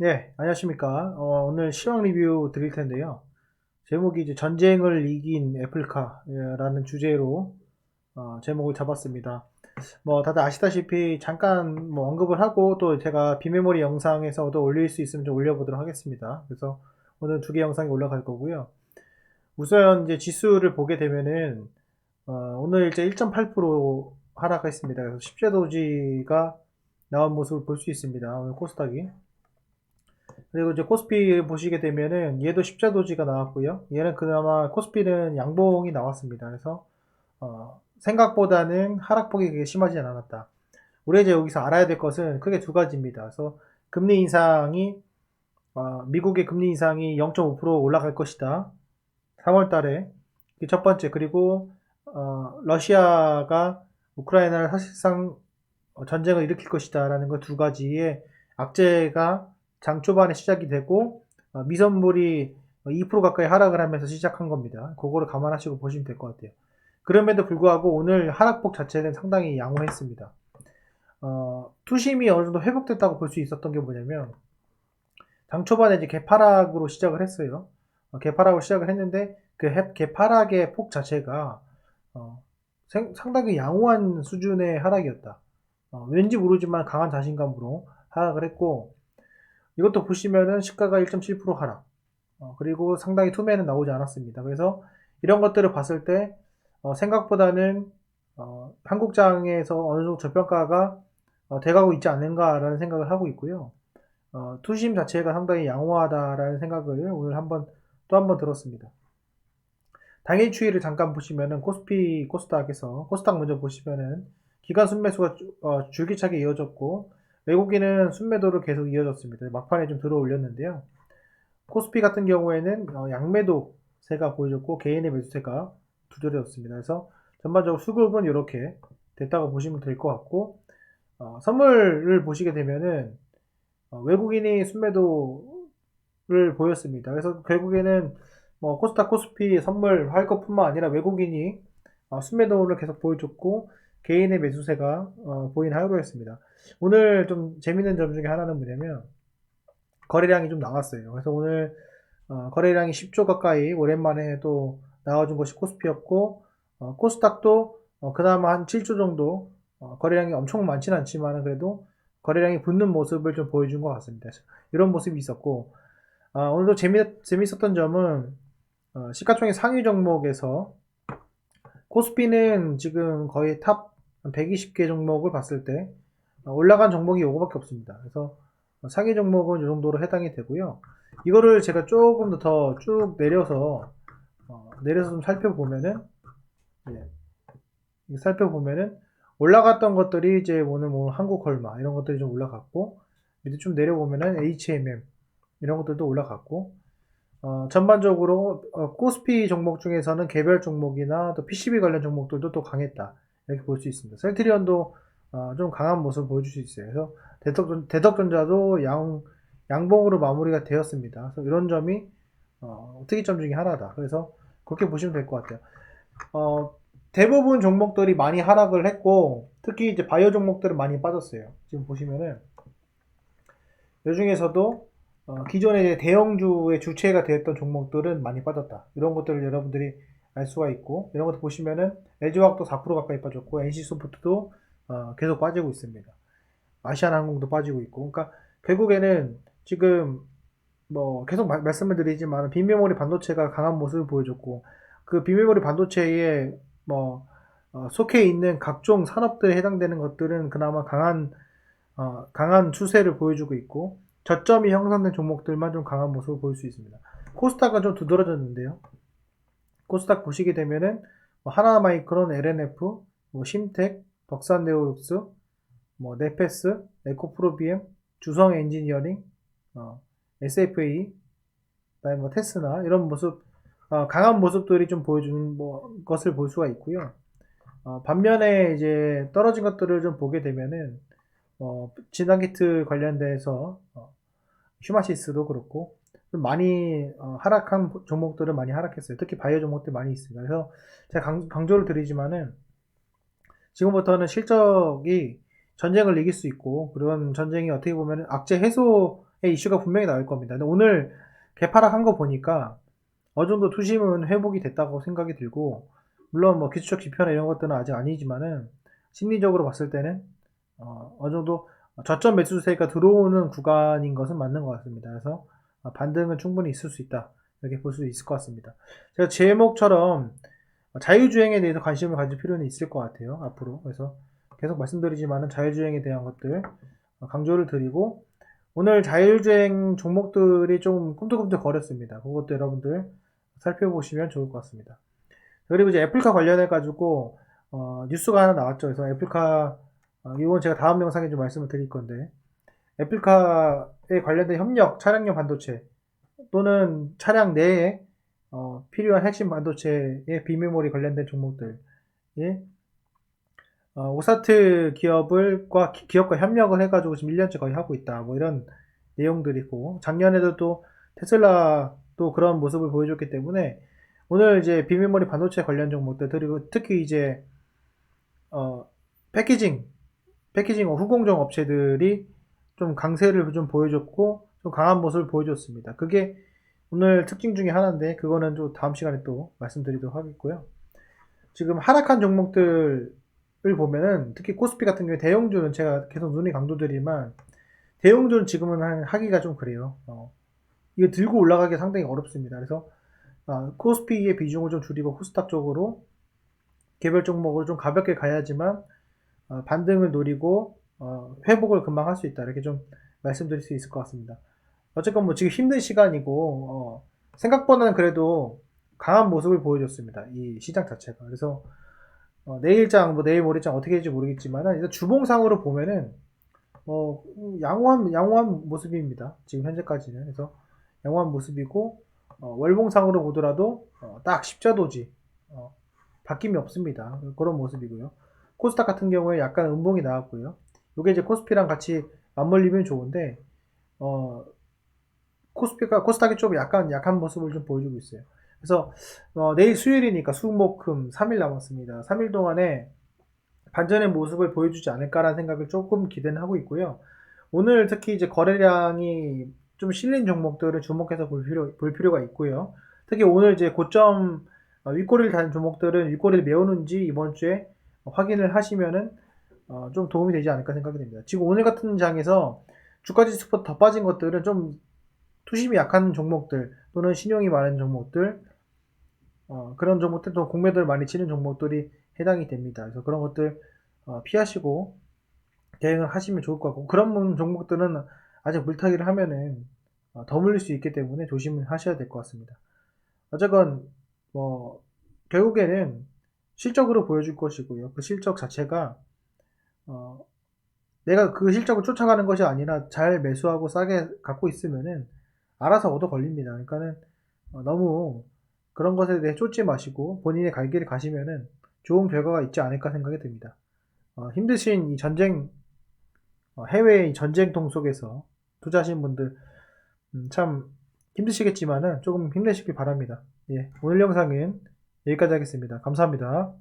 네, 안녕하십니까. 오늘 시황 리뷰 드릴 텐데요. 제목이 이제 전쟁을 이긴 애플카라는 주제로 제목을 잡았습니다. 뭐 다들 아시다시피 잠깐 뭐 언급을 하고 또 제가 비메모리 영상에서도 올릴 수 있으면 좀 올려보도록 하겠습니다. 그래서 오늘 두 개 영상이 올라갈 거고요. 우선 이제 지수를 보게 되면은 오늘 이제 1.8% 하락했습니다. 그래서 십제 도지가 나온 모습을 볼 수 있습니다. 오늘 코스닥이. 그리고 이제 코스피 보시게 되면은 얘도 십자도지가 나왔고요. 얘는 그나마 코스피는 양봉이 나왔습니다. 그래서 생각보다는 하락폭이 그렇게 심하지 않았다. 우리 이제 여기서 알아야 될 것은 크게 두 가지입니다. 그래서 금리 인상이 미국의 금리 인상이 0.5% 올라갈 것이다. 3월 달에 첫 번째. 그리고 러시아가 우크라이나를 사실상 전쟁을 일으킬 것이다라는 것 두 가지의 악재가 장 초반에 시작이 되고 미선물이 2% 가까이 하락을 하면서 시작한 겁니다. 그거를 감안하시고 보시면 될 것 같아요. 그럼에도 불구하고 오늘 하락폭 자체는 상당히 양호했습니다. 투심이 어느 정도 회복됐다고 볼 수 있었던 게 뭐냐면 장 초반에 이제 개파락으로 시작을 했어요. 개파락으로 시작을 했는데 그 개파락의 폭 자체가 어, 상당히 양호한 수준의 하락이었다. 왠지 모르지만 강한 자신감으로 하락을 했고 이것도 보시면은 시가가 1.7% 하락. 그리고 상당히 투매는 나오지 않았습니다. 그래서 이런 것들을 봤을 때 생각보다는 한국장에서 어느 정도 저평가가 돼가고 있지 않는가라는 생각을 하고 있고요. 투심 자체가 상당히 양호하다라는 생각을 오늘 또 한번 들었습니다. 당일 추이를 잠깐 보시면은 코스피, 코스닥에서 코스닥 먼저 보시면은 기간 순매수가 줄기차게 이어졌고 외국인은 순매도를 계속 이어졌습니다. 막판에 좀 들어 올렸는데요. 코스피 같은 경우에는 양매도세가 보여줬고 개인의 매수세가 두드려졌습니다. 그래서 전반적으로 수급은 이렇게 됐다고 보시면 될 것 같고 선물을 보시게 되면은 외국인이 순매도를 보였습니다. 그래서 결국에는 뭐 코스닥, 코스피 선물 할 것뿐만 아니라 외국인이 순매도를 계속 보여줬고 개인의 매수세가 보인 하루였습니다. 오늘 좀 재밌는 점 중에 하나는 뭐냐면 거래량이 좀 나왔어요. 그래서 오늘 거래량이 10조 가까이 오랜만에 또 나와준 것이 코스피였고 코스닥도 그나마 한 7조 정도 거래량이 엄청 많지는 않지만 그래도 거래량이 붙는 모습을 좀 보여준 것 같습니다. 이런 모습이 있었고 오늘도 재밌었던 점은 시가총액 상위 종목에서 코스피는 지금 거의 탑 120개 종목을 봤을 때 올라간 종목이 요거밖에 없습니다. 그래서 상위 종목은 이 정도로 해당이 되고요. 이거를 제가 조금 더 쭉 내려서 좀 살펴보면은 살펴보면은 올라갔던 것들이 이제 오늘 뭐 한국 얼마 이런 것들이 좀 올라갔고 밑에 좀 내려보면은 HMM 이런 것들도 올라갔고 전반적으로 코스피 종목 중에서는 개별 종목이나 또 PCB 관련 종목들도 또 강했다 이렇게 볼 수 있습니다. 셀트리온도 좀 강한 모습을 보여줄 수 있어요. 그래서 대덕전자도 양봉으로 마무리가 되었습니다. 그래서 이런 점이 특이점 중에 하나다. 그래서 그렇게 보시면 될 것 같아요. 대부분 종목들이 많이 하락을 했고 특히 이제 바이오 종목들은 많이 빠졌어요. 지금 보시면은 이 중에서도 기존의 대형주의 주체가 되었던 종목들은 많이 빠졌다. 이런 것들을 여러분들이 알 수가 있고 이런 것들 보시면은 LG화학도 4% 가까이 빠졌고 NC소프트도 계속 빠지고 있습니다. 아시아나항공도 빠지고 있고 그러니까 결국에는 지금 뭐 계속 말씀을 드리지만 빈메모리 반도체가 강한 모습을 보여줬고 그 빈메모리 반도체에 뭐 속해 있는 각종 산업들에 해당되는 것들은 그나마 강한 추세를 보여주고 있고 저점이 형성된 종목들만 좀 강한 모습을 보일 수 있습니다. 코스닥은 좀 두드러졌는데요. 코스닥 보시게 되면은 뭐 하나마이크론, LNF, 뭐 심텍, 덕산네오룩스, 뭐 네페스, 에코프로비엠, 주성 엔지니어링, SFA, 그다음에 뭐 테스나 이런 모습 강한 모습들이 좀 보여주는 것을 볼 수가 있고요. 반면에 이제 떨어진 것들을 좀 보게 되면은 진단키트 관련돼서 휴마시스도 그렇고 좀 많이 하락한 종목들은 많이 하락했어요. 특히 바이오 종목들 많이 있습니다. 그래서 제가 강조를 드리지만은 지금부터는 실적이 전쟁을 이길 수 있고 그런 전쟁이 어떻게 보면 악재 해소 이슈가 분명히 나올 겁니다. 근데 오늘 개파락한 거 보니까 어느 정도 투심은 회복이 됐다고 생각이 들고, 물론 뭐 기술적 지표나 이런 것들은 아직 아니지만은 심리적으로 봤을 때는 어느 정도 저점 매수세가 들어오는 구간인 것은 맞는 것 같습니다. 그래서 반등은 충분히 있을 수 있다, 이렇게 볼 수 있을 것 같습니다. 제가 제목처럼 자유주행에 대해서 관심을 가질 필요는 있을 것 같아요, 앞으로. 그래서 계속 말씀드리지만은 자유주행에 대한 것들 강조를 드리고, 오늘 자율주행 종목들이 좀 꿈틀꿈틀 거렸습니다. 그것도 여러분들 살펴보시면 좋을 것 같습니다. 그리고 이제 애플카 관련해가지고, 뉴스가 하나 나왔죠. 그래서 애플카, 이건 제가 다음 영상에 좀 말씀을 드릴 건데, 애플카에 관련된 협력, 차량용 반도체, 또는 차량 내에, 필요한 핵심 반도체의 비메모리 관련된 종목들, 예, 오사트 기업과 협력을 해가지고 지금 1년째 거의 하고 있다. 뭐 이런 내용들이고, 작년에도 또 테슬라도 그런 모습을 보여줬기 때문에, 오늘 이제 비메모리 반도체 관련 종목들, 그리고 특히 이제, 패키징 후공정 업체들이 좀 강세를 좀 보여줬고, 좀 강한 모습을 보여줬습니다. 그게 오늘 특징 중에 하나인데, 그거는 좀 다음 시간에 또 말씀드리도록 하겠고요. 지금 하락한 종목들을 보면은, 특히 코스피 같은 경우에 대형주는 제가 계속 눈이 강조드리지만, 대형주는 지금은 하기가 좀 그래요. 이거 들고 올라가기 상당히 어렵습니다. 그래서 코스피의 비중을 좀 줄이고 코스닥 쪽으로 개별 종목을 좀 가볍게 가야지만 반등을 노리고 회복을 금방 할 수 있다, 이렇게 좀 말씀드릴 수 있을 것 같습니다. 어쨌건 뭐 지금 힘든 시간이고 생각보다는 그래도 강한 모습을 보여줬습니다, 이 시장 자체가. 그래서 내일장 뭐 내일 모레장 어떻게 될지 모르겠지만 일단 주봉상으로 보면은 양호한 모습입니다, 지금 현재까지는. 그래서 양호한 모습이고, 월봉상으로 보더라도 딱 십자도지, 바뀜이 없습니다. 그런 모습이고요. 코스닥 같은 경우에 약간 음봉이 나왔고요. 이게 이제 코스피랑 같이 맞물리면 좋은데, 코스닥이 좀 약한 모습을 좀 보여주고 있어요. 그래서 내일 수요일이니까 수목금 3일 남았습니다. 3일 동안에 반전의 모습을 보여주지 않을까라는 생각을 조금 기대는 하고 있고요. 오늘 특히 이제 거래량이 좀 실린 종목들을 주목해서 볼 필요가 있고요. 특히 오늘 이제 고점 윗꼬리를 다는 종목들은 윗꼬리를 메우는지 이번 주에 확인을 하시면은 좀 도움이 되지 않을까 생각이 됩니다. 지금 오늘 같은 장에서 주가지수보다 더 빠진 것들은 좀 투심이 약한 종목들, 또는 신용이 많은 종목들, 그런 종목들, 또 공매도를 많이 치는 종목들이 해당이 됩니다. 그래서 그런 것들 피하시고 대응을 하시면 좋을 것 같고, 그런 종목들은 아직 물타기를 하면은 더 물릴 수 있기 때문에 조심을 하셔야 될 것 같습니다. 어쨌건 뭐 결국에는 실적으로 보여줄 것이고요. 그 실적 자체가 내가 그 실적을 쫓아가는 것이 아니라 잘 매수하고 싸게 갖고 있으면은 알아서 얻어 걸립니다. 그러니까는 너무 그런 것에 대해 쫓지 마시고 본인의 갈 길을 가시면은 좋은 결과가 있지 않을까 생각이 듭니다. 힘드신 이 전쟁, 해외의 전쟁통 속에서 투자하신 분들 참 힘드시겠지만은 조금 힘내시길 바랍니다. 예, 오늘 영상은 여기까지 하겠습니다. 감사합니다.